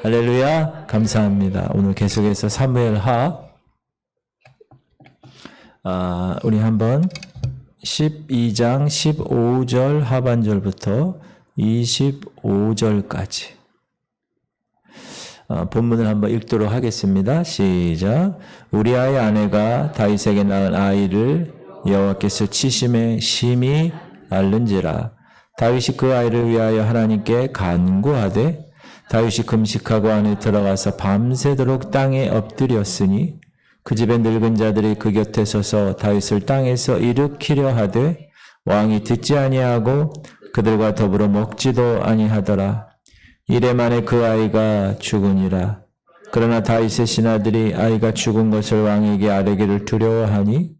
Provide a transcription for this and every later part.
할렐루야. 감사합니다. 오늘 계속해서 사무엘하 우리 한번 12장 15절 하반절부터 25절까지 본문을 한번 읽도록 하겠습니다. 시작. 우리아의 아내가 다윗에게 낳은 아이를 여호와께서 치심에 심히 앓는지라. 다윗이 그 아이를 위하여 하나님께 간구하되 다윗이 금식하고 안에 들어가서 밤새도록 땅에 엎드렸으니 그 집의 늙은 자들이 그 곁에 서서 다윗을 땅에서 일으키려 하되 왕이 듣지 아니하고 그들과 더불어 먹지도 아니하더라. 이래 만에 그 아이가 죽으니라. 그러나 다윗의 신하들이 아이가 죽은 것을 왕에게 아뢰기를 두려워하니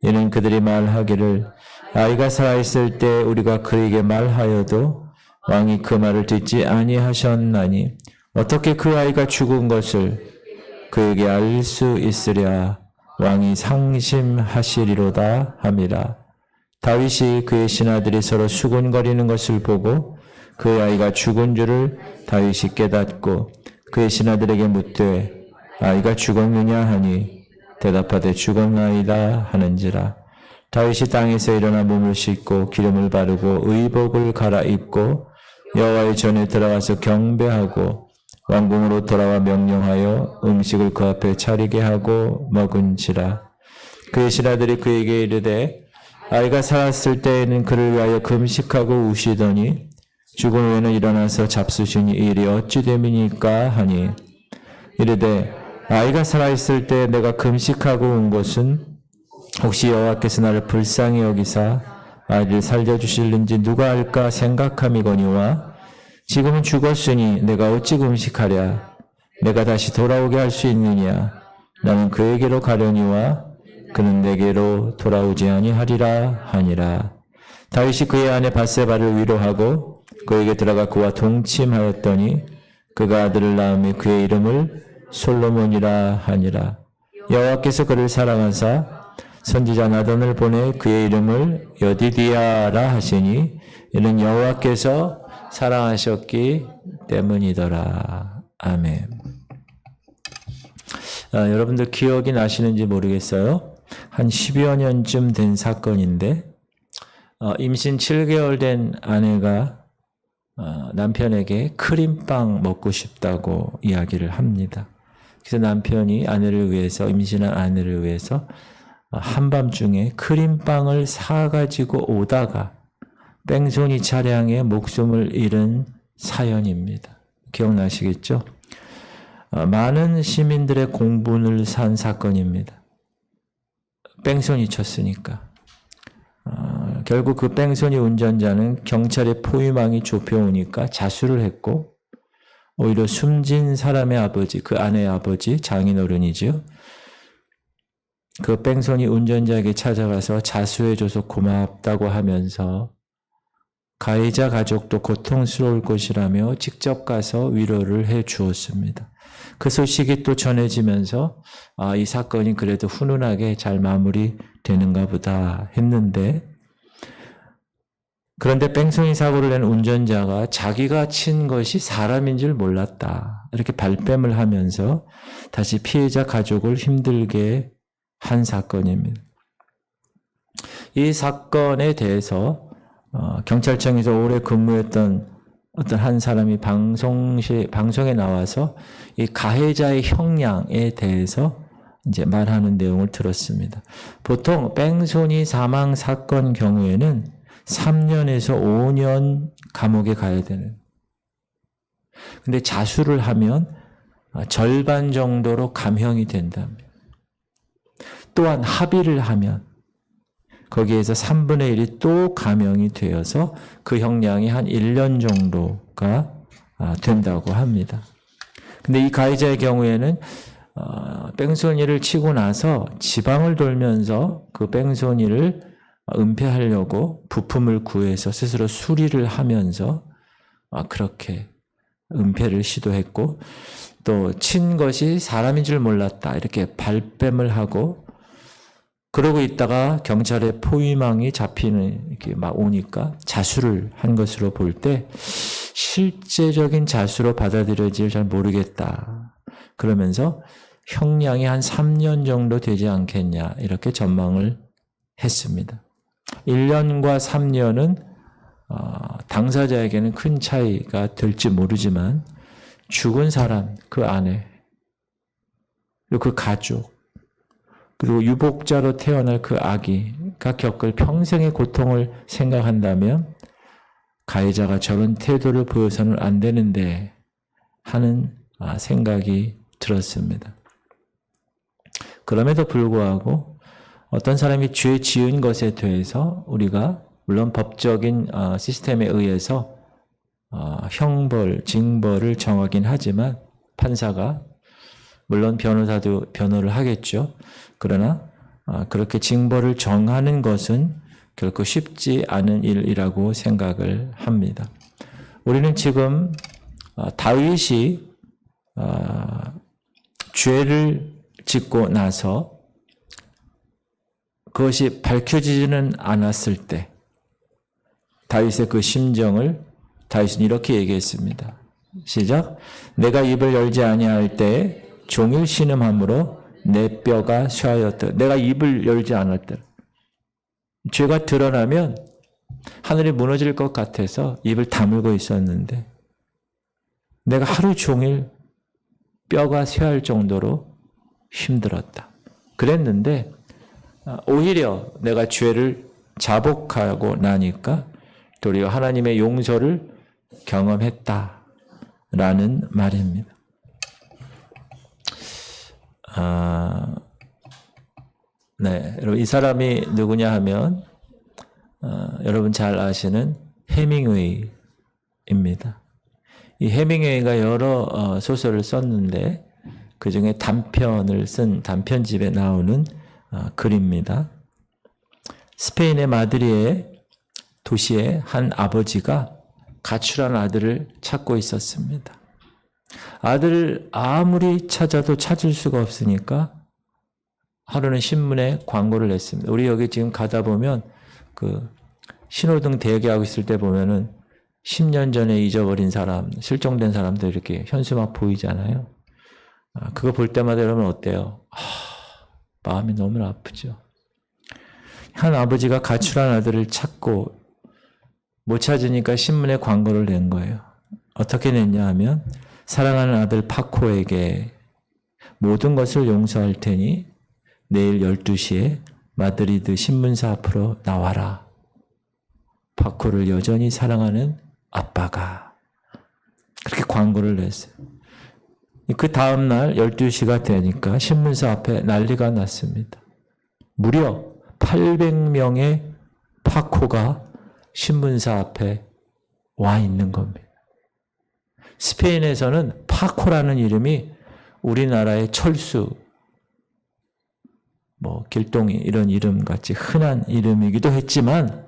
이는 그들이 말하기를 아이가 살아있을 때 우리가 그에게 말하여도 왕이 그 말을 듣지 아니하셨나니 어떻게 그 아이가 죽은 것을 그에게 알 수 있으랴. 왕이 상심하시리로다 함이라. 다윗이 그의 신하들이 서로 수군거리는 것을 보고 그 아이가 죽은 줄을 다윗이 깨닫고 그의 신하들에게 묻되 아이가 죽었느냐 하니 대답하되 죽었나이다 하는지라. 다윗이 땅에서 일어나 몸을 씻고 기름을 바르고 의복을 갈아입고 여호와의 전에 들어가서 경배하고 왕궁으로 돌아와 명령하여 음식을 그 앞에 차리게 하고 먹은지라. 그의 신하들이 그에게 이르되 아이가 살았을 때에는 그를 위하여 금식하고 우시더니 죽은 후에는 일어나서 잡수시니 이 일이 어찌 됨이니까 하니 이르되 아이가 살아있을 때 내가 금식하고 온 것은 혹시 여호와께서 나를 불쌍히 여기사 아이를 살려주실는지 누가 알까 생각함이거니와 지금은 죽었으니 내가 어찌 금식하랴. 내가 다시 돌아오게 할 수 있느냐. 나는 그에게로 가려니와 그는 내게로 돌아오지 아니하리라 하니라. 다윗이 그의 아내 밧세바를 위로하고 그에게 들어가 그와 동침하였더니 그가 아들을 낳음에 그의 이름을 솔로몬이라 하니라. 여호와께서 그를 사랑하사 선지자 나단을 보내 그의 이름을 여디디아라 하시니 이는 여호와께서 사랑하셨기 때문이더라. 아멘. 여러분들 기억이 나시는지 모르겠어요. 한 10여 년쯤 된 사건인데 임신 7개월 된 아내가 남편에게 크림빵 먹고 싶다고 이야기를 합니다. 그래서 남편이 아내를 위해서 임신한 아내를 위해서 한밤중에 크림빵을 사가지고 오다가 뺑소니 차량에 목숨을 잃은 사연입니다. 기억나시겠죠? 많은 시민들의 공분을 산 사건입니다. 뺑소니 쳤으니까. 결국 그 뺑소니 운전자는 경찰의 포위망이 좁혀오니까 자수를 했고 오히려 숨진 사람의 아버지, 그 아내의 아버지, 장인어른이죠. 그 뺑소니 운전자에게 찾아가서 자수해줘서 고맙다고 하면서 가해자 가족도 고통스러울 것이라며 직접 가서 위로를 해 주었습니다. 그 소식이 또 전해지면서 이 사건이 그래도 훈훈하게 잘 마무리되는가 보다 했는데 그런데 뺑소니 사고를 낸 운전자가 자기가 친 것이 사람인 줄 몰랐다. 이렇게 발뺌을 하면서 다시 피해자 가족을 힘들게 한 사건입니다. 이 사건에 대해서 경찰청에서 오래 근무했던 어떤 한 사람이 방송에 나와서 이 가해자의 형량에 대해서 이제 말하는 내용을 들었습니다. 보통 뺑소니 사망 사건 경우에는 3년에서 5년 감옥에 가야 되는. 근데 자수를 하면 절반 정도로 감형이 된답니다. 또한 합의를 하면 거기에서 3분의 1이 또 감형이 되어서 그 형량이 한 1년 정도가 된다고 합니다. 근데 이 가해자의 경우에는 뺑소니를 치고 나서 지방을 돌면서 그 뺑소니를 은폐하려고 부품을 구해서 스스로 수리를 하면서 그렇게 은폐를 시도했고 또 친 것이 사람인 줄 몰랐다 이렇게 발뺌을 하고 그러고 있다가 경찰의 포위망이 잡히는 이렇게 막 오니까 자수를 한 것으로 볼 때 실제적인 자수로 받아들여질 잘 모르겠다. 그러면서 형량이 한 3년 정도 되지 않겠냐 이렇게 전망을 했습니다. 1년과 3년은 당사자에게는 큰 차이가 될지 모르지만 죽은 사람, 그 아내, 그리고 그 가족, 그리고 유복자로 태어날 그 아기가 겪을 평생의 고통을 생각한다면 가해자가 저런 태도를 보여서는 안 되는데 하는 생각이 들었습니다. 그럼에도 불구하고 어떤 사람이 죄 지은 것에 대해서 우리가 물론 법적인 시스템에 의해서 형벌, 징벌을 정하긴 하지만 판사가 물론 변호사도 변호를 하겠죠. 그러나 그렇게 징벌을 정하는 것은 결코 쉽지 않은 일이라고 생각을 합니다. 우리는 지금 다윗이 죄를 짓고 나서 그것이 밝혀지지는 않았을 때 다윗의 그 심정을 다윗은 이렇게 얘기했습니다. 시작. 내가 입을 열지 아니할 때에 종일 신음함으로 내 뼈가 쇠하였다. 내가 입을 열지 않을 때 죄가 드러나면 하늘이 무너질 것 같아서 입을 다물고 있었는데 내가 하루 종일 뼈가 쇠할 정도로 힘들었다. 그랬는데 오히려 내가 죄를 자복하고 나니까 도리어 하나님의 용서를 경험했다라는 말입니다. 네, 여러분 이 사람이 누구냐 하면 여러분 잘 아시는 해밍웨이입니다. 이 해밍웨이가 여러 소설을 썼는데 그 중에 단편을 쓴 단편집에 나오는 글입니다. 스페인의 마드리의 도시에 한 아버지가 가출한 아들을 찾고 있었습니다. 아들을 아무리 찾아도 찾을 수가 없으니까 하루는 신문에 광고를 냈습니다. 우리 여기 지금 가다 보면 그 신호등 대기하고 있을 때 보면은 10년 전에 잊어버린 사람, 실종된 사람들 이렇게 현수 막 보이잖아요. 그거 볼 때마다 여러분 어때요? 마음이 너무 아프죠. 한 아버지가 가출한 아들을 찾고 못 찾으니까 신문에 광고를 낸 거예요. 어떻게 냈냐 하면 사랑하는 아들 파코에게 모든 것을 용서할 테니 내일 12시에 마드리드 신문사 앞으로 나와라. 파코를 여전히 사랑하는 아빠가. 그렇게 광고를 냈어요. 그 다음날 12시가 되니까 신문사 앞에 난리가 났습니다. 무려 800명의 파코가 신문사 앞에 와 있는 겁니다. 스페인에서는 파코라는 이름이 우리나라의 철수, 길동이 이런 이름 같이 흔한 이름이기도 했지만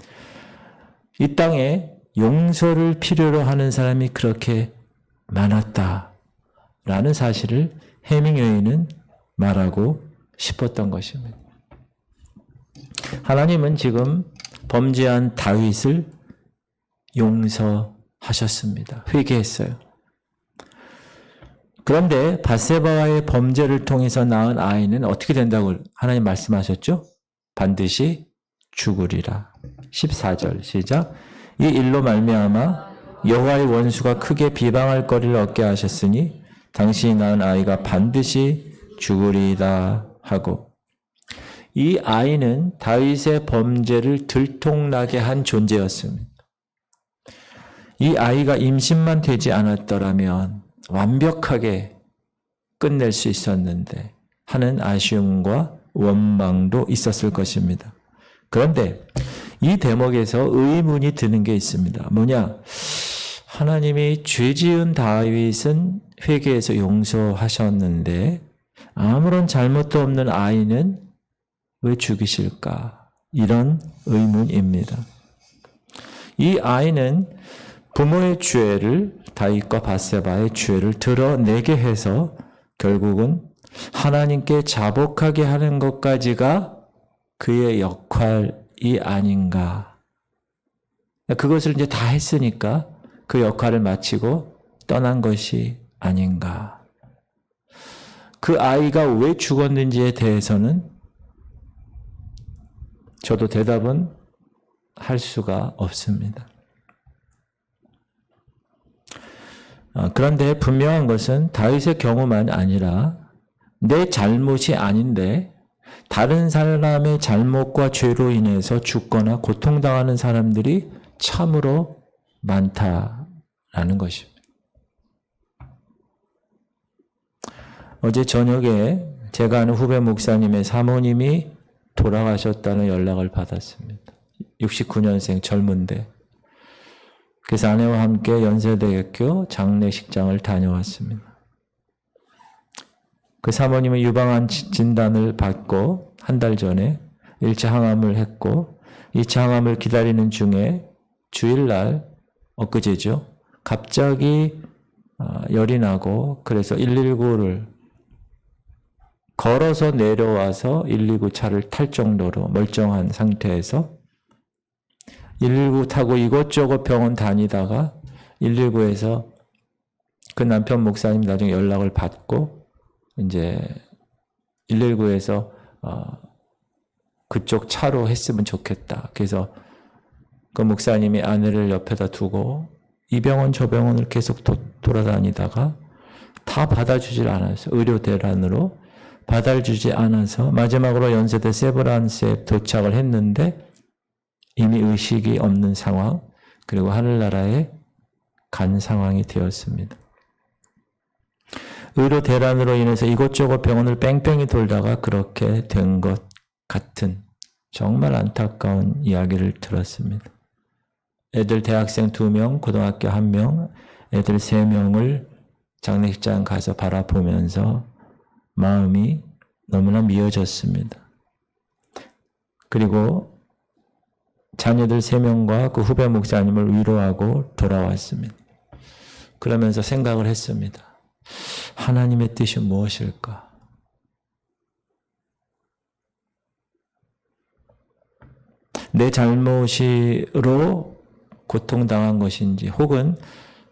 이 땅에 용서를 필요로 하는 사람이 그렇게 많았다라는 사실을 해밍웨이는 말하고 싶었던 것입니다. 하나님은 지금 범죄한 다윗을 용서하셨습니다. 회개했어요. 그런데 밧세바와의 범죄를 통해서 낳은 아이는 어떻게 된다고 하나님 말씀하셨죠? 반드시 죽으리라. 14절 시작. 이 일로 말미암아 여호와의 원수가 크게 비방할 거리를 얻게 하셨으니 당신이 낳은 아이가 반드시 죽으리이다 하고, 이 아이는 다윗의 범죄를 들통나게 한 존재였습니다. 이 아이가 임신만 되지 않았더라면 완벽하게 끝낼 수 있었는데 하는 아쉬움과 원망도 있었을 것입니다. 그런데 이 대목에서 의문이 드는 게 있습니다. 뭐냐? 하나님이 죄 지은 다윗은 회개해서 용서하셨는데 아무런 잘못도 없는 아이는 왜 죽이실까? 이런 의문입니다. 이 아이는 부모의 죄를, 다윗과 밧세바의 죄를 드러내게 해서 결국은 하나님께 자복하게 하는 것까지가 그의 역할이 아닌가. 그것을 이제 다 했으니까 그 역할을 마치고 떠난 것이 아닌가. 그 아이가 왜 죽었는지에 대해서는 저도 대답은 할 수가 없습니다. 그런데 분명한 것은 다윗의 경우만 아니라 내 잘못이 아닌데 다른 사람의 잘못과 죄로 인해서 죽거나 고통당하는 사람들이 참으로 많다라는 것입니다. 어제 저녁에 제가 아는 후배 목사님의 사모님이 돌아가셨다는 연락을 받았습니다. 69년생 젊은데. 그래서 아내와 함께 연세대학교 장례식장을 다녀왔습니다. 그 사모님은 유방암 진단을 받고 한 달 전에 1차 항암을 했고 2차 항암을 기다리는 중에 주일날 엊그제죠. 갑자기 열이 나고 그래서 119를 걸어서 내려와서 119 차를 탈 정도로 멀쩡한 상태에서 119 타고 이곳저곳 병원 다니다가 119에서 그 남편 목사님 나중에 연락을 받고 이제 119에서 그쪽 차로 했으면 좋겠다. 그래서 그 목사님이 아내를 옆에다 두고 이 병원 저 병원을 계속 돌아다니다가 다 받아주질 않았어요. 의료 대란으로 받아주지 않아서 마지막으로 연세대 세브란스에 도착을 했는데 이미 의식이 없는 상황, 그리고 하늘나라에 간 상황이 되었습니다. 의료 대란으로 인해서 이곳저곳 병원을 뺑뺑이 돌다가 그렇게 된 것 같은 정말 안타까운 이야기를 들었습니다. 애들 대학생 2명, 고등학교 1명, 애들 3명을 장례식장 가서 바라보면서 마음이 너무나 미어졌습니다. 그리고 자녀들 3명과 그 후배 목사님을 위로하고 돌아왔습니다. 그러면서 생각을 했습니다. 하나님의 뜻이 무엇일까? 내 잘못으로 고통당한 것인지 혹은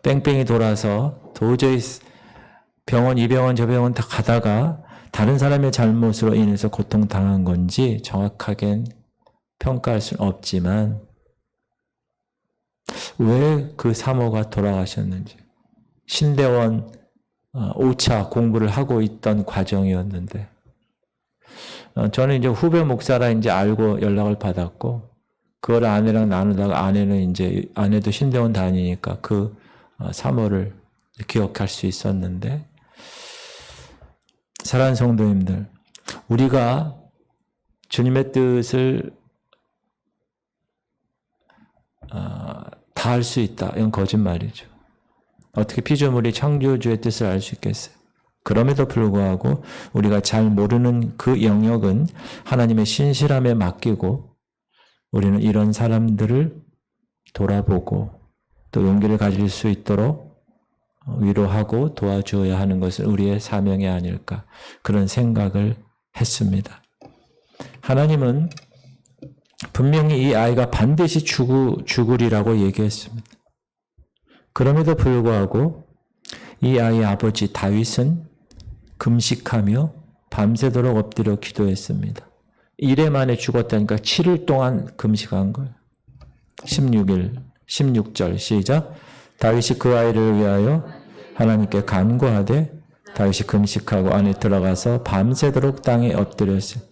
뺑뺑이 돌아서 도저히 병원, 이 병원, 저 병원 다 가다가 다른 사람의 잘못으로 인해서 고통당한 건지 정확하게 평가할 수는 없지만 왜 그 사모가 돌아가셨는지 신대원 5차 공부를 하고 있던 과정이었는데 저는 이제 후배 목사라 이제 알고 연락을 받았고 그걸 아내랑 나누다가 아내도 신대원 다니니까 그 사모를 기억할 수 있었는데 사랑하는 성도님들, 우리가 주님의 뜻을 다 알 수 있다. 이건 거짓말이죠. 어떻게 피조물이 창조주의 뜻을 알 수 있겠어요? 그럼에도 불구하고 우리가 잘 모르는 그 영역은 하나님의 신실함에 맡기고 우리는 이런 사람들을 돌아보고 또 용기를 가질 수 있도록 위로하고 도와주어야 하는 것은 우리의 사명이 아닐까 그런 생각을 했습니다. 하나님은 분명히 이 아이가 반드시 죽으리라고 얘기했습니다. 그럼에도 불구하고 이 아이의 아버지 다윗은 금식하며 밤새도록 엎드려 기도했습니다. 1회 만에 죽었다니까 7일 동안 금식한 거예요. 16절 시작. 다윗이 그 아이를 위하여 하나님께 간구하되 다윗이 금식하고 안에 들어가서 밤새도록 땅에 엎드렸어요.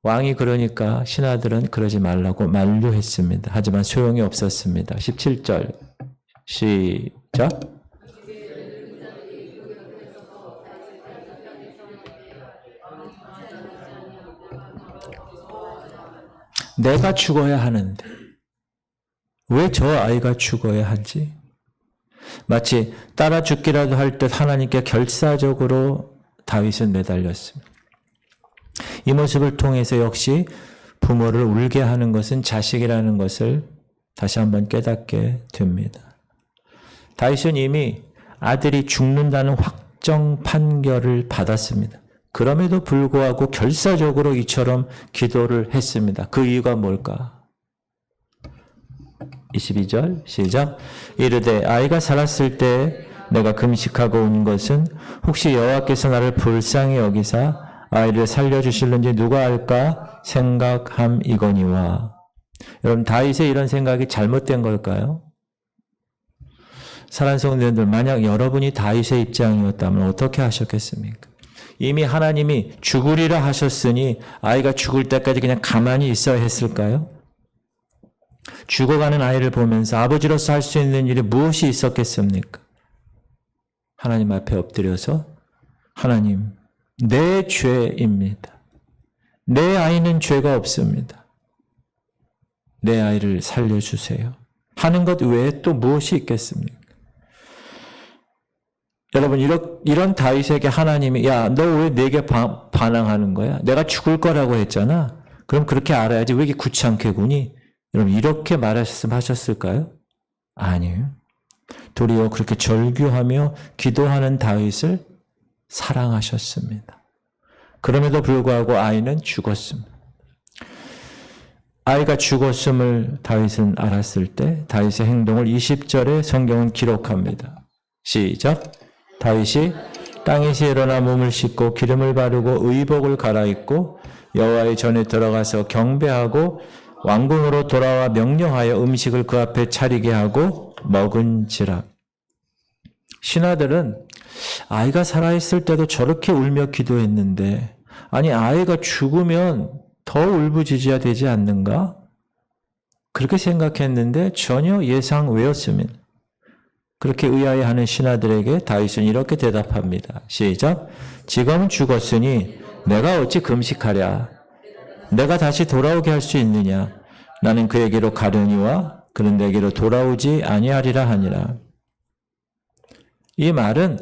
왕이 그러니까 신하들은 그러지 말라고 만류했습니다. 하지만 소용이 없었습니다. 17절 시작. 내가 죽어야 하는데 왜 저 아이가 죽어야 하지? 마치 따라 죽기라도 할 듯 하나님께 결사적으로 다윗은 매달렸습니다. 이 모습을 통해서 역시 부모를 울게 하는 것은 자식이라는 것을 다시 한번 깨닫게 됩니다. 다윗은 이미 아들이 죽는다는 확정 판결을 받았습니다. 그럼에도 불구하고 결사적으로 이처럼 기도를 했습니다. 그 이유가 뭘까? 22절 시작. 이르되 아이가 살았을 때 내가 금식하고 온 것은 혹시 여호와께서 나를 불쌍히 여기사 아이를 살려주실는지 누가 알까 생각함이거니와. 여러분 다윗의 이런 생각이 잘못된 걸까요? 사랑하는 성도님들, 만약 여러분이 다윗의 입장이었다면 어떻게 하셨겠습니까? 이미 하나님이 죽으리라 하셨으니 아이가 죽을 때까지 그냥 가만히 있어야 했을까요? 죽어가는 아이를 보면서 아버지로서 할 수 있는 일이 무엇이 있었겠습니까? 하나님 앞에 엎드려서 하나님, 내 죄입니다. 내 아이는 죄가 없습니다. 내 아이를 살려주세요. 하는 것 외에 또 무엇이 있겠습니까? 여러분, 이런 다윗에게 하나님이 야, 너 왜 내게 반항하는 거야? 내가 죽을 거라고 했잖아. 그럼 그렇게 알아야지. 왜 이렇게 귀찮게 구니? 여러분, 이렇게 말씀하셨을까요? 아니에요. 도리어 그렇게 절규하며 기도하는 다윗을 사랑하셨습니다. 그럼에도 불구하고 아이는 죽었습니다. 아이가 죽었음을 다윗은 알았을 때 다윗의 행동을 20절에 성경은 기록합니다. 시작. 다윗이 땅에서 일어나 몸을 씻고 기름을 바르고 의복을 갈아입고 여호와의 전에 들어가서 경배하고 왕궁으로 돌아와 명령하여 음식을 그 앞에 차리게 하고 먹은지라. 신하들은 아이가 살아있을 때도 저렇게 울며 기도했는데 아니 아이가 죽으면 더 울부짖어야 되지 않는가? 그렇게 생각했는데 전혀 예상 외였습니다. 그렇게 의아해하는 신하들에게 다윗은 이렇게 대답합니다. 시작. 지금은 죽었으니 내가 어찌 금식하랴? 내가 다시 돌아오게 할 수 있느냐? 나는 그에게로 가려니와 그는 내게로 돌아오지 아니하리라 하니라. 이 말은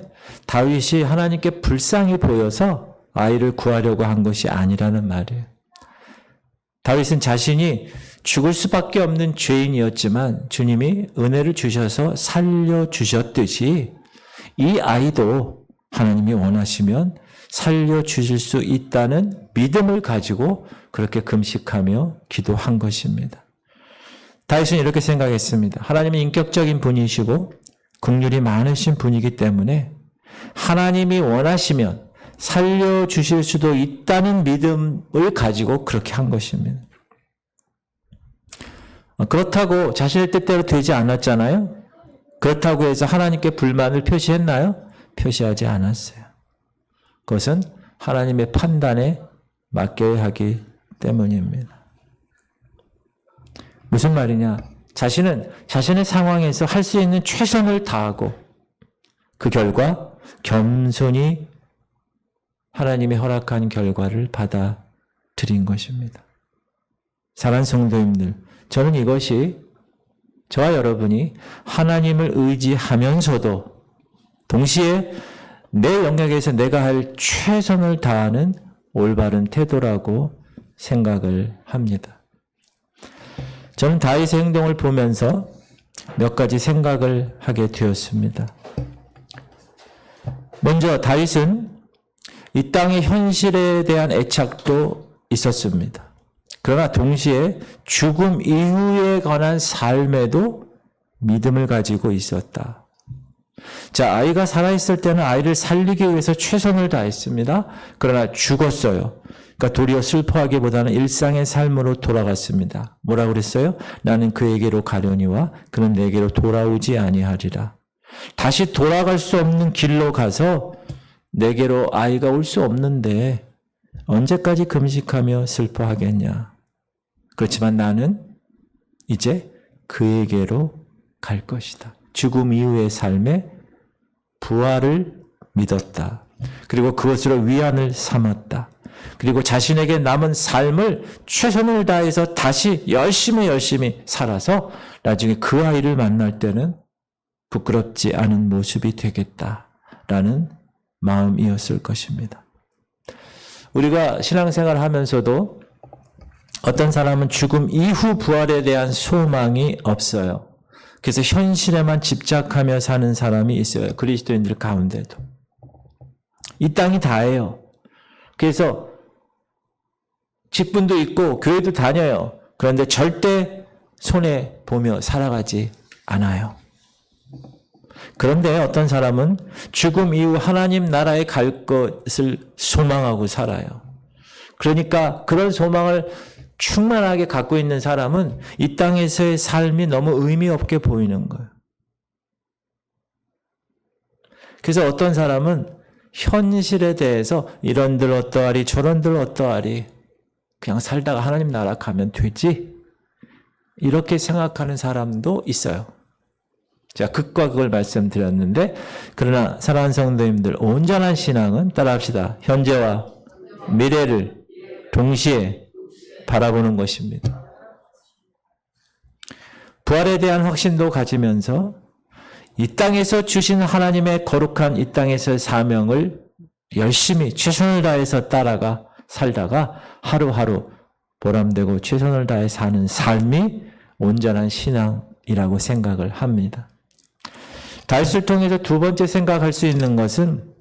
다윗이 하나님께 불쌍히 보여서 아이를 구하려고 한 것이 아니라는 말이에요. 다윗은 자신이 죽을 수밖에 없는 죄인이었지만 주님이 은혜를 주셔서 살려주셨듯이 이 아이도 하나님이 원하시면 살려주실 수 있다는 믿음을 가지고 그렇게 금식하며 기도한 것입니다. 다윗은 이렇게 생각했습니다. 하나님은 인격적인 분이시고 긍휼이 많으신 분이기 때문에 하나님이 원하시면 살려주실 수도 있다는 믿음을 가지고 그렇게 한 것입니다. 그렇다고 자신의 뜻대로 되지 않았잖아요. 그렇다고 해서 하나님께 불만을 표시했나요? 표시하지 않았어요. 그것은 하나님의 판단에 맡겨야 하기 때문입니다. 무슨 말이냐? 자신은 자신의 상황에서 할 수 있는 최선을 다하고 그 결과 겸손히 하나님의 허락한 결과를 받아들인 것입니다. 사랑하는 성도님들, 저는 이것이 저와 여러분이 하나님을 의지하면서도 동시에 내 영역에서 내가 할 최선을 다하는 올바른 태도라고 생각을 합니다. 저는 다윗의 행동을 보면서 몇 가지 생각을 하게 되었습니다. 먼저 다윗은 이 땅의 현실에 대한 애착도 있었습니다. 그러나 동시에 죽음 이후에 관한 삶에도 믿음을 가지고 있었다. 자, 아이가 살아있을 때는 아이를 살리기 위해서 최선을 다했습니다. 그러나 죽었어요. 그러니까 도리어 슬퍼하기보다는 일상의 삶으로 돌아갔습니다. 뭐라고 그랬어요? 나는 그에게로 가려니와 그는 내게로 돌아오지 아니하리라. 다시 돌아갈 수 없는 길로 가서 내게로 아이가 올 수 없는데 언제까지 금식하며 슬퍼하겠냐. 그렇지만 나는 이제 그에게로 갈 것이다. 죽음 이후의 삶에 부활을 믿었다. 그리고 그것으로 위안을 삼았다. 그리고 자신에게 남은 삶을 최선을 다해서 다시 열심히 살아서 나중에 그 아이를 만날 때는 부끄럽지 않은 모습이 되겠다라는 마음이었을 것입니다. 우리가 신앙생활을 하면서도 어떤 사람은 죽음 이후 부활에 대한 소망이 없어요. 그래서 현실에만 집착하며 사는 사람이 있어요. 그리스도인들 가운데도. 이 땅이 다예요. 그래서 직분도 있고 교회도 다녀요. 그런데 절대 손해보며 살아가지 않아요. 그런데 어떤 사람은 죽음 이후 하나님 나라에 갈 것을 소망하고 살아요. 그러니까 그런 소망을 충만하게 갖고 있는 사람은 이 땅에서의 삶이 너무 의미 없게 보이는 거예요. 그래서 어떤 사람은 현실에 대해서 이런들 어떠하리 저런들 어떠하리 그냥 살다가 하나님 나라 가면 되지 이렇게 생각하는 사람도 있어요. 제가 극과 극을 말씀드렸는데 그러나 사랑하는 성도님들 온전한 신앙은 따라합시다. 현재와 미래를 동시에 바라보는 것입니다. 부활에 대한 확신도 가지면서 이 땅에서 주신 하나님의 거룩한 이 땅에서의 사명을 열심히 최선을 다해서 따라가 살다가 하루하루 보람되고 최선을 다해 사는 삶이 온전한 신앙이라고 생각을 합니다. 다윗을 통해서 두 번째 생각할 수 있는 것은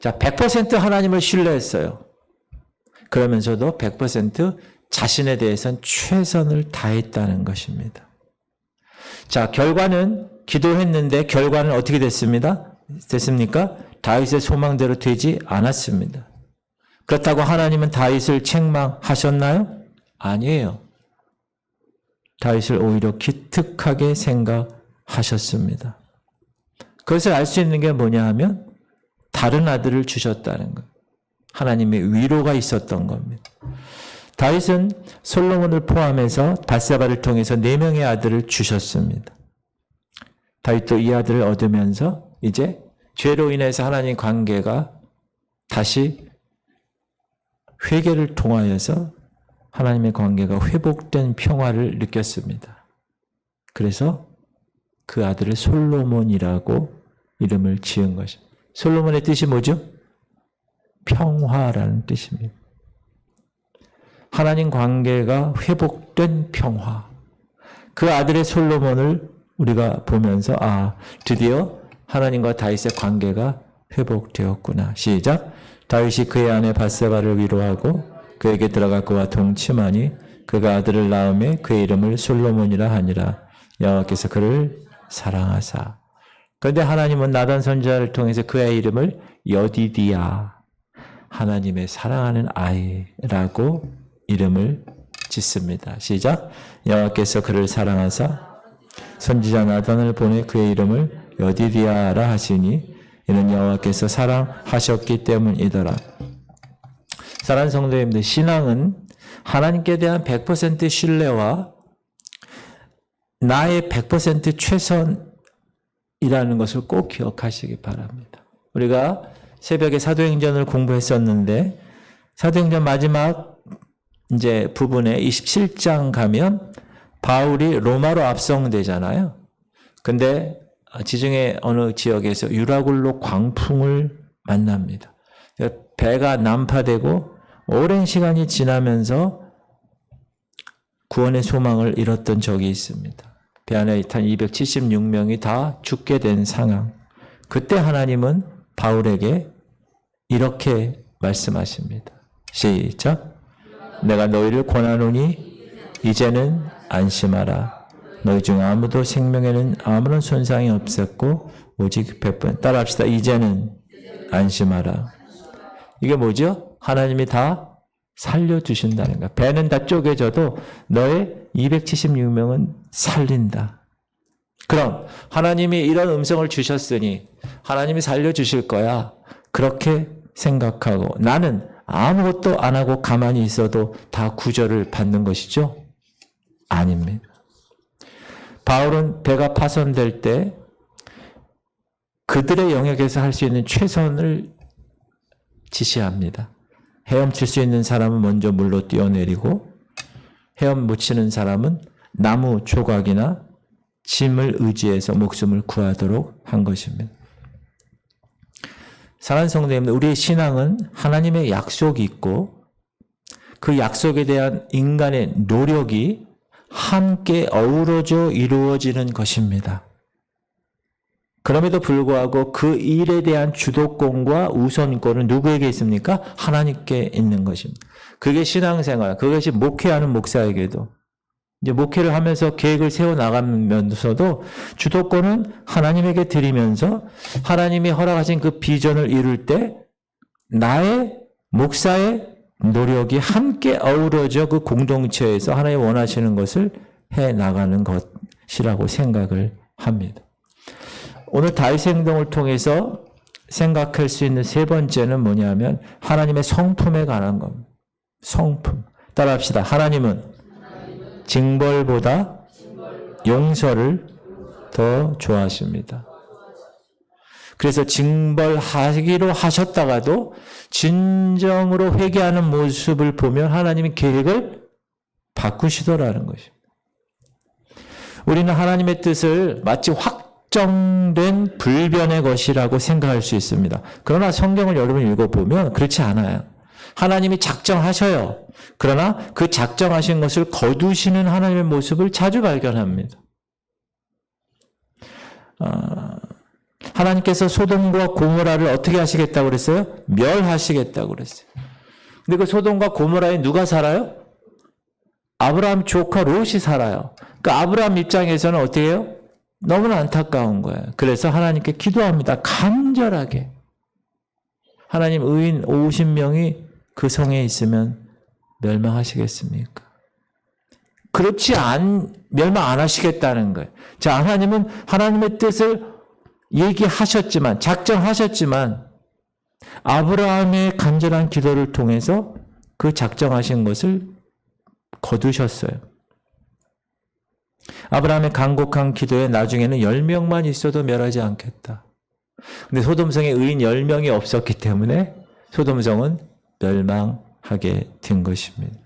100% 하나님을 신뢰했어요. 그러면서도 100% 자신에 대해서는 최선을 다했다는 것입니다. 자, 결과는 기도했는데 결과는 어떻게 됐습니까? 다윗의 소망대로 되지 않았습니다. 그렇다고 하나님은 다윗을 책망하셨나요? 아니에요. 다윗을 오히려 기특하게 생각하셨습니다. 그것을 알 수 있는 게 뭐냐 하면 다른 아들을 주셨다는 것. 하나님의 위로가 있었던 겁니다. 다윗은 솔로몬을 포함해서 밧세바를 통해서 4명의 아들을 주셨습니다. 다윗도 이 아들을 얻으면서 이제 죄로 인해서 하나님 관계가 다시 회개를 통하여서 하나님의 관계가 회복된 평화를 느꼈습니다. 그래서 그 아들을 솔로몬이라고 이름을 지은 것입니다. 솔로몬의 뜻이 뭐죠? 평화라는 뜻입니다. 하나님 관계가 회복된 평화. 그 아들의 솔로몬을 우리가 보면서 드디어 하나님과 다윗의 관계가 회복되었구나. 시작. 다윗이 그의 아내 밧세바를 위로하고 그에게 들어가 그와 동침하니 그가 아들을 낳음에 그의 이름을 솔로몬이라 하니라. 여호와께서 그를 사랑하사. 그런데 하나님은 나단 선지자를 통해서 그의 이름을 여디디야, 하나님의 사랑하는 아이라고 이름을 짓습니다. 시작. 여호와께서 그를 사랑하사 선지자 나단을 보내 그의 이름을 여디디야라 하시니 이는 여호와께서 사랑하셨기 때문이더라. 사랑하는 성도님들, 신앙은 하나님께 대한 100% 신뢰와 나의 100% 최선이라는 것을 꼭 기억하시기 바랍니다. 우리가 새벽에 사도행전을 공부했었는데 사도행전 마지막 이제 부분에 27장 가면 바울이 로마로 압송되잖아요. 근데 지중해 어느 지역에서 유라굴로 광풍을 만납니다. 배가 난파되고 오랜 시간이 지나면서 구원의 소망을 잃었던 적이 있습니다. 배 안에 탄 276명이 다 죽게 된 상황. 그때 하나님은 바울에게 이렇게 말씀하십니다. 시작. 내가 너희를 권하노니 이제는 안심하라. 너희 중 아무도 생명에는 아무런 손상이 없었고 오직 100번. 따라합시다. 이제는 안심하라. 이게 뭐죠? 하나님이 다 살려주신다는 거야. 배는 다 쪼개져도 너의 276명은 살린다. 그럼 하나님이 이런 음성을 주셨으니 하나님이 살려주실 거야. 그렇게 생각하고 나는 아무것도 안 하고 가만히 있어도 다 구절을 받는 것이죠? 아닙니다. 바울은 배가 파손될 때 그들의 영역에서 할 수 있는 최선을 지시합니다. 헤엄칠 수 있는 사람은 먼저 물로 뛰어내리고 헤엄 못 치는 사람은 나무 조각이나 짐을 의지해서 목숨을 구하도록 한 것입니다. 사랑하는 성도님들, 우리의 신앙은 하나님의 약속이 있고 그 약속에 대한 인간의 노력이 함께 어우러져 이루어지는 것입니다. 그럼에도 불구하고 그 일에 대한 주도권과 우선권은 누구에게 있습니까? 하나님께 있는 것입니다. 그게 신앙생활, 그것이 목회하는 목사에게도 이제 목회를 하면서 계획을 세워 나가면서도 주도권은 하나님에게 드리면서 하나님이 허락하신 그 비전을 이룰 때 나의 목사의 노력이 함께 어우러져 그 공동체에서 하나님 원하시는 것을 해 나가는 것이라고 생각을 합니다. 오늘 다윗의 행동을 통해서 생각할 수 있는 세 번째는 뭐냐면 하나님의 성품에 관한 겁니다. 성품. 따라합시다. 하나님은 징벌보다 용서를 더 좋아하십니다. 그래서 징벌하기로 하셨다가도 진정으로 회개하는 모습을 보면 하나님이 계획을 바꾸시더라는 것입니다. 우리는 하나님의 뜻을 마치 확정된 불변의 것이라고 생각할 수 있습니다. 그러나 성경을 여러분 읽어보면 그렇지 않아요. 하나님이 작정하셔요. 그러나 그 작정하신 것을 거두시는 하나님의 모습을 자주 발견합니다. 하나님께서 소돔과 고모라를 어떻게 하시겠다고 그랬어요? 멸하시겠다고 그랬어요. 근데 그 소돔과 고모라에 누가 살아요? 아브라함 조카 롯이 살아요. 그러니까 아브라함 입장에서는 어떻게 해요? 너무나 안타까운 거예요. 그래서 하나님께 기도합니다. 간절하게. 하나님 의인 50명이 그 성에 있으면 멸망하시겠습니까? 멸망 안 하시겠다는 거예요. 자, 하나님은 하나님의 뜻을 얘기하셨지만, 작정하셨지만, 아브라함의 간절한 기도를 통해서 그 작정하신 것을 거두셨어요. 아브라함의 간곡한 기도에 나중에는 10명만 있어도 멸하지 않겠다. 근데 소돔성에 의인 10명이 없었기 때문에 소돔성은 멸망하게 된 것입니다.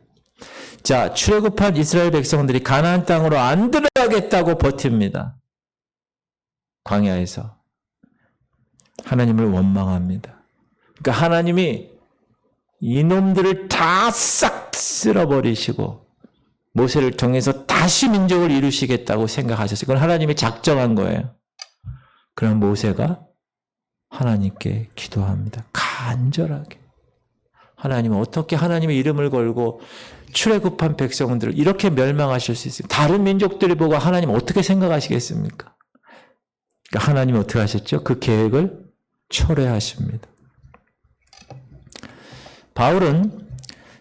자, 출애굽한 이스라엘 백성들이 가나안 땅으로 안 들어가겠다고 버팁니다. 광야에서. 하나님을 원망합니다. 그러니까 하나님이 이놈들을 다 싹 쓸어버리시고 모세를 통해서 다시 민족을 이루시겠다고 생각하셨어요. 그건 하나님이 작정한 거예요. 그럼 모세가 하나님께 기도합니다. 간절하게. 하나님은 어떻게 하나님의 이름을 걸고 출애굽한 백성들을 이렇게 멸망하실 수 있습니까? 다른 민족들이 보고 하나님 어떻게 생각하시겠습니까? 그러니까 하나님이 어떻게 하셨죠? 그 계획을 철회하십니다. 바울은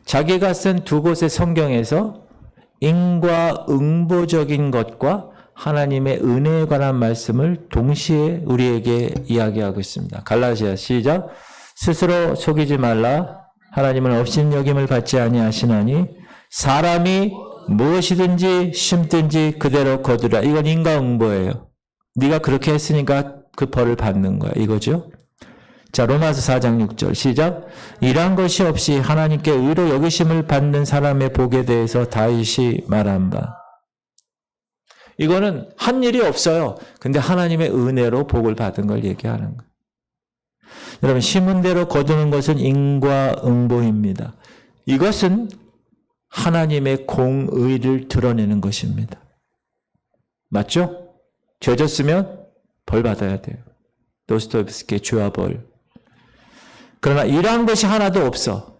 자기가 쓴 두 곳의 성경에서 인과응보적인 것과 하나님의 은혜에 관한 말씀을 동시에 우리에게 이야기하고 있습니다. 갈라디아 시작. 스스로 속이지 말라. 하나님은 업신여김을 받지 아니하시나니 사람이 무엇이든지 심든지 그대로 거두라. 이건 인과응보예요. 네가 그렇게 했으니까 그 벌을 받는 거야. 이거죠. 자, 로마서 4장 6절 시작. 일한 것이 없이 하나님께 의로 여기심을 받는 사람의 복에 대해서 다윗이 말한 바. 이거는 한 일이 없어요. 근데 하나님의 은혜로 복을 받은 걸 얘기하는 거예요. 여러분, 심은 대로 거두는 것은 인과응보입니다. 이것은 하나님의 공의를 드러내는 것입니다. 맞죠? 죄졌으면 벌 받아야 돼요. 도스토옙스키의 죄와 벌. 그러나 일한 것이 하나도 없어.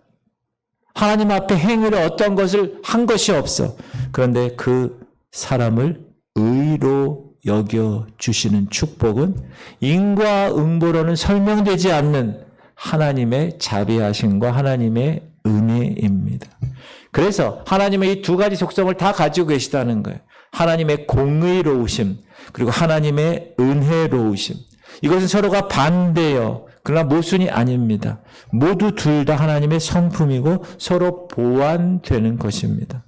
하나님 앞에 행위를 어떤 것을 한 것이 없어. 그런데 그 사람을 의로 여겨주시는 축복은 인과응보로는 설명되지 않는 하나님의 자비하심과 하나님의 은혜입니다. 그래서 하나님의 이 두 가지 속성을 다 가지고 계시다는 거예요. 하나님의 공의로우심, 그리고 하나님의 은혜로우심. 이것은 서로가 반대예요. 그러나 모순이 아닙니다. 모두 둘 다 하나님의 성품이고 서로 보완되는 것입니다.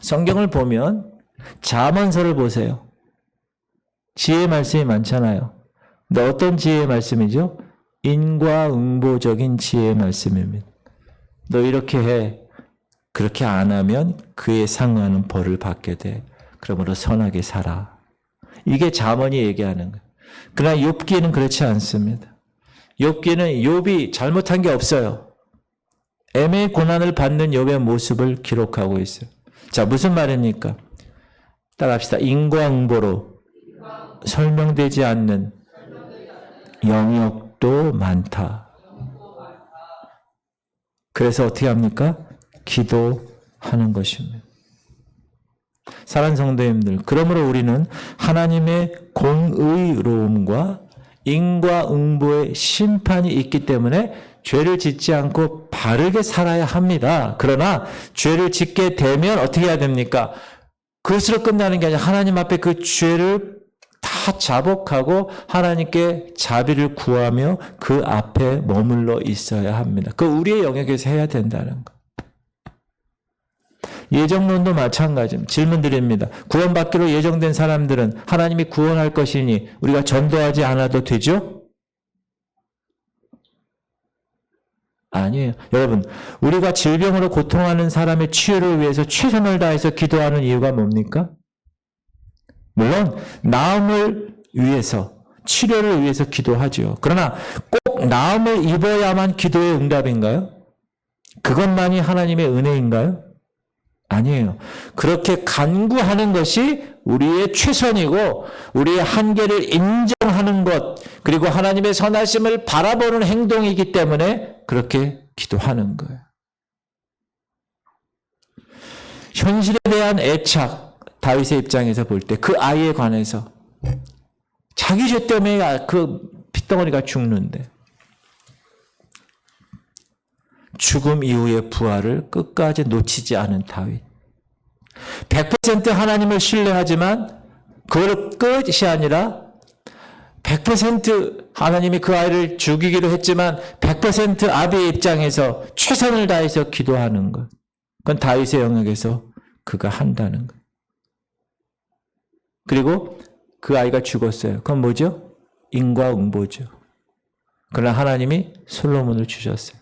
성경을 보면 잠언서를 보세요. 지혜의 말씀이 많잖아요. 근데 어떤 지혜의 말씀이죠? 인과응보적인 지혜의 말씀입니다. 너 이렇게 해. 그렇게 안 하면 그에 상응하는 벌을 받게 돼. 그러므로 선하게 살아. 이게 잠언이 얘기하는 거예요. 그러나 욥기는 그렇지 않습니다. 욥기는 욥이 잘못한 게 없어요. 애매의 고난을 받는 욥의 모습을 기록하고 있어요. 자, 무슨 말입니까? 따라합시다. 인과응보로 설명되지 않는 영역도 많다. 그래서 어떻게 합니까? 기도하는 것입니다. 사랑하는 성도님들, 그러므로 우리는 하나님의 공의로움과 인과응보의 심판이 있기 때문에 죄를 짓지 않고 바르게 살아야 합니다. 그러나 죄를 짓게 되면 어떻게 해야 됩니까? 그것으로 끝나는 게 아니라 하나님 앞에 그 죄를 다 자복하고 하나님께 자비를 구하며 그 앞에 머물러 있어야 합니다. 그 우리의 영역에서 해야 된다는 거. 예정론도 마찬가지입니다. 질문 드립니다. 구원받기로 예정된 사람들은 하나님이 구원할 것이니 우리가 전도하지 않아도 되죠? 아니에요. 여러분, 우리가 질병으로 고통하는 사람의 치유를 위해서 최선을 다해서 기도하는 이유가 뭡니까? 물론 나음을 위해서, 치료를 위해서 기도하죠. 그러나 꼭 나음을 입어야만 기도의 응답인가요? 그것만이 하나님의 은혜인가요? 아니에요. 그렇게 간구하는 것이 우리의 최선이고 우리의 한계를 인정하는 것, 그리고 하나님의 선하심을 바라보는 행동이기 때문에 그렇게 기도하는 거예요. 현실에 대한 애착, 다윗의 입장에서 볼 때 그 아이에 관해서 자기 죄 때문에 그 핏덩어리가 죽는데 죽음 이후의 부활을 끝까지 놓치지 않은 다윗. 100% 하나님을 신뢰하지만 그걸 끝이 아니라 100% 하나님이 그 아이를 죽이기로 했지만 100% 아비의 입장에서 최선을 다해서 기도하는 것. 그건 다윗의 영역에서 그가 한다는 것. 그리고 그 아이가 죽었어요. 그건 뭐죠? 인과응보죠. 그러나 하나님이 솔로몬을 주셨어요.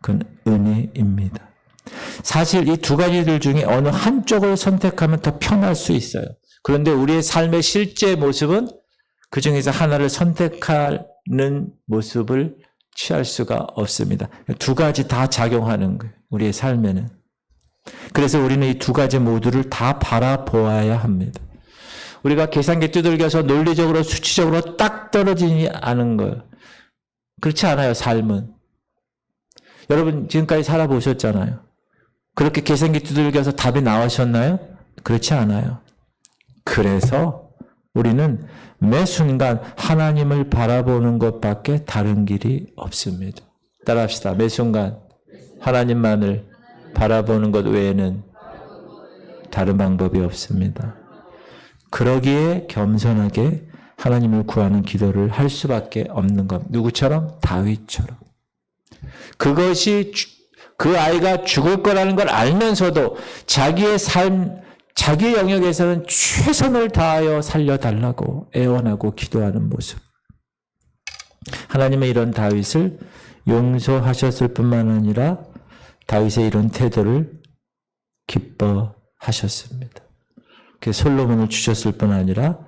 그건 은혜입니다. 사실 이 두 가지들 중에 어느 한쪽을 선택하면 더 편할 수 있어요. 그런데 우리의 삶의 실제 모습은 그 중에서 하나를 선택하는 모습을 취할 수가 없습니다. 두 가지 다 작용하는 거예요. 우리의 삶에는. 그래서 우리는 이 두 가지 모두를 다 바라보아야 합니다. 우리가 계산기 두들겨서 논리적으로 수치적으로 딱 떨어지지 않은 거예요. 그렇지 않아요, 삶은. 여러분 지금까지 살아보셨잖아요. 그렇게 계산기 두들겨서 답이 나오셨나요? 그렇지 않아요. 그래서 우리는 매 순간 하나님을 바라보는 것밖에 다른 길이 없습니다. 따라합시다. 매 순간 하나님만을 바라보는 것 외에는 다른 방법이 없습니다. 그러기에 겸손하게 하나님을 구하는 기도를 할 수밖에 없는 것. 누구처럼? 다윗처럼. 그것이 그 아이가 죽을 거라는 걸 알면서도 자기의 삶, 자기 영역에서는 최선을 다하여 살려달라고 애원하고 기도하는 모습. 하나님의 이런 다윗을 용서하셨을 뿐만 아니라 다윗의 이런 태도를 기뻐하셨습니다. 솔로몬을 주셨을 뿐 아니라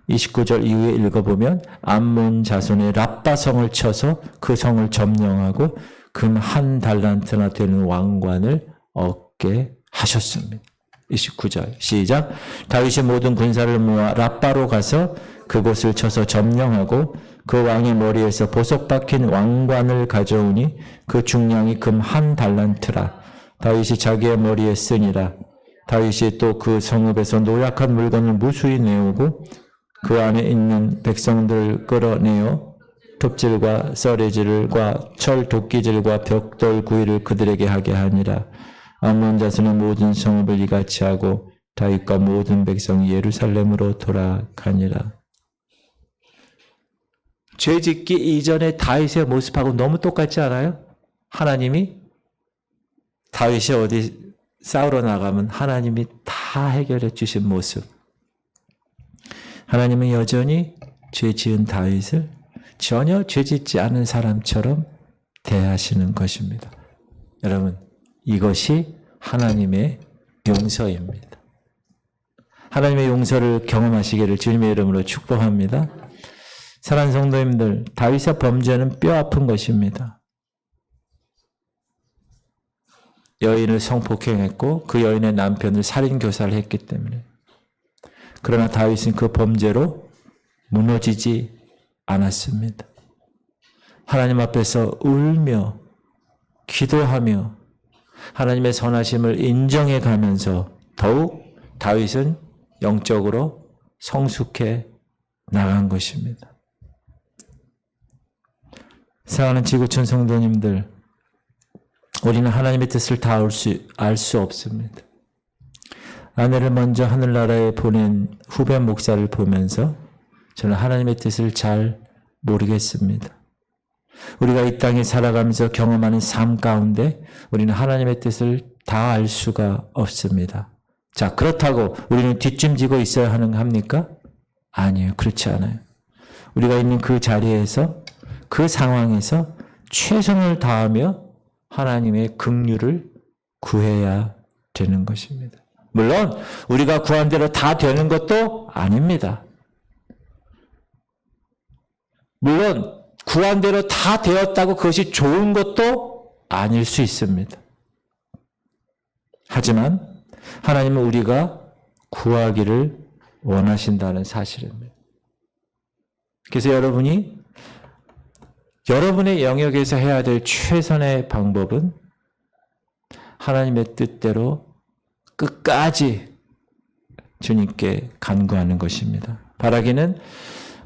29절 이후에 읽어보면 암몬 자손의 랍바성을 쳐서 그 성을 점령하고 금 1달란트나 되는 왕관을 얻게 하셨습니다. 29절 시작. 다윗이 모든 군사를 모아 랍바로 가서 그곳을 쳐서 점령하고 그 왕의 머리에서 보석 박힌 왕관을 가져오니 그 중량이 금 1달란트라. 다윗이 자기의 머리에 쓰니라. 다윗이 또 그 성읍에서 노약한 물건을 무수히 내오고 그 안에 있는 백성들을 끌어내어 톱질과 썰애질과 철 도끼질과 벽돌 구이를 그들에게 하게 하니라. 암몬 자손의 모든 성읍을 이같이 하고 다윗과 모든 백성이 예루살렘으로 돌아가니라. 죄짓기 이전의 다윗의 모습하고 너무 똑같지 않아요? 하나님이 다윗이 어디 싸우러 나가면 하나님이 다 해결해 주신 모습. 하나님은 여전히 죄 지은 다윗을 전혀 죄 짓지 않은 사람처럼 대하시는 것입니다. 여러분, 이것이 하나님의 용서입니다. 하나님의 용서를 경험하시기를 주님의 이름으로 축복합니다. 사랑하는 성도님들, 다윗의 범죄는 뼈아픈 것입니다. 여인을 성폭행했고 그 여인의 남편을 살인교사를 했기 때문에. 그러나 다윗은 그 범죄로 무너지지 않았습니다. 하나님 앞에서 울며 기도하며 하나님의 선하심을 인정해 가면서 더욱 다윗은 영적으로 성숙해 나간 것입니다. 사랑하는 지구촌 성도님들, 우리는 하나님의 뜻을 다 알 수 없습니다. 아내를 먼저 하늘나라에 보낸 후배 목사를 보면서 저는 하나님의 뜻을 잘 모르겠습니다. 우리가 이 땅에 살아가면서 경험하는 삶 가운데 우리는 하나님의 뜻을 다 알 수가 없습니다. 자, 그렇다고 우리는 뒷짐지고 있어야 합니까? 아니에요. 그렇지 않아요. 우리가 있는 그 자리에서, 그 상황에서 최선을 다하며 하나님의 긍휼을 구해야 되는 것입니다. 물론 우리가 구한 대로 다 되는 것도 아닙니다. 물론 구한 대로 다 되었다고 그것이 좋은 것도 아닐 수 있습니다. 하지만 하나님은 우리가 구하기를 원하신다는 사실입니다. 그래서 여러분이 여러분의 영역에서 해야 될 최선의 방법은 하나님의 뜻대로 끝까지 주님께 간구하는 것입니다. 바라기는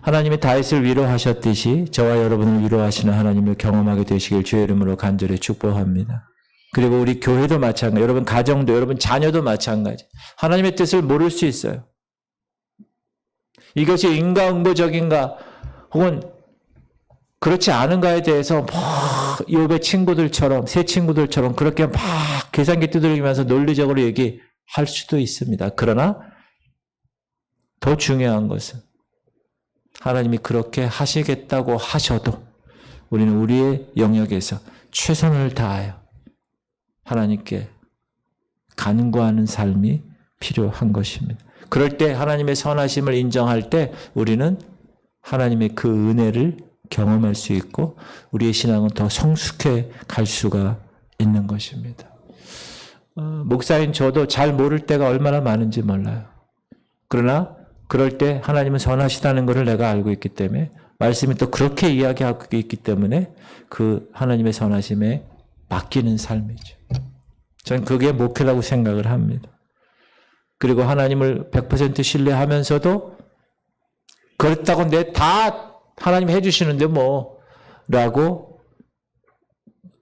하나님이 다윗을 위로하셨듯이 저와 여러분을 위로하시는 하나님을 경험하게 되시길 주의 이름으로 간절히 축복합니다. 그리고 우리 교회도 마찬가지, 여러분 가정도, 여러분 자녀도 마찬가지. 하나님의 뜻을 모를 수 있어요. 이것이 인과응보적인가 혹은 그렇지 않은가에 대해서 욥의 친구들처럼, 새 친구들처럼 그렇게 막 계산기 두드리면서 논리적으로 얘기할 수도 있습니다. 그러나 더 중요한 것은 하나님이 그렇게 하시겠다고 하셔도 우리는 우리의 영역에서 최선을 다하여 하나님께 간구하는 삶이 필요한 것입니다. 그럴 때 하나님의 선하심을 인정할 때 우리는 하나님의 그 은혜를 경험할 수 있고 우리의 신앙은 더 성숙해 갈 수가 있는 것입니다. 목사인 저도 잘 모를 때가 얼마나 많은지 몰라요. 그러나 그럴 때 하나님은 선하시다는 것을 내가 알고 있기 때문에 말씀이 또 그렇게 이야기하고 있기 때문에 그 하나님의 선하심에 맡기는 삶이죠. 저는 그게 목회라고 생각을 합니다. 그리고 하나님을 100% 신뢰하면서도 그렇다고 다 하나님 해주시는데 라고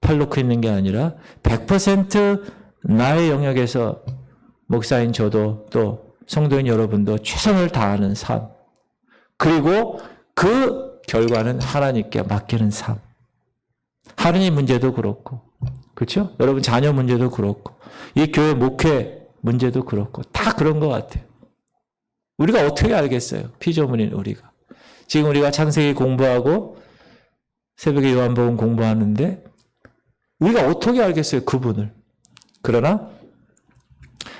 팔놓고 있는 게 아니라 100% 나의 영역에서 목사인 저도 또 성도인 여러분도 최선을 다하는 삶, 그리고 그 결과는 하나님께 맡기는 삶. 하느님 문제도 그렇고, 그렇죠? 여러분 자녀 문제도 그렇고, 이 교회 목회 문제도 그렇고, 다 그런 것 같아요. 우리가 어떻게 알겠어요? 피조물인 우리가. 지금 우리가 창세기 공부하고 새벽에 요한복음 공부하는데 우리가 어떻게 알겠어요? 그분을. 그러나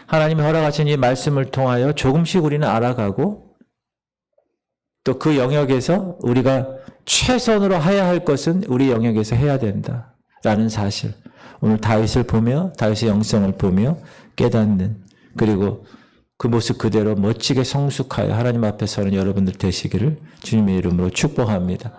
하나님이 허락하신 이 말씀을 통하여 조금씩 우리는 알아가고 또 그 영역에서 우리가 최선으로 해야 할 것은 우리 영역에서 해야 된다라는 사실. 오늘 다윗을 보며 다윗의 영성을 보며 깨닫는, 그리고 그 모습 그대로 멋지게 성숙하여 하나님 앞에 서는 여러분들 되시기를 주님의 이름으로 축복합니다.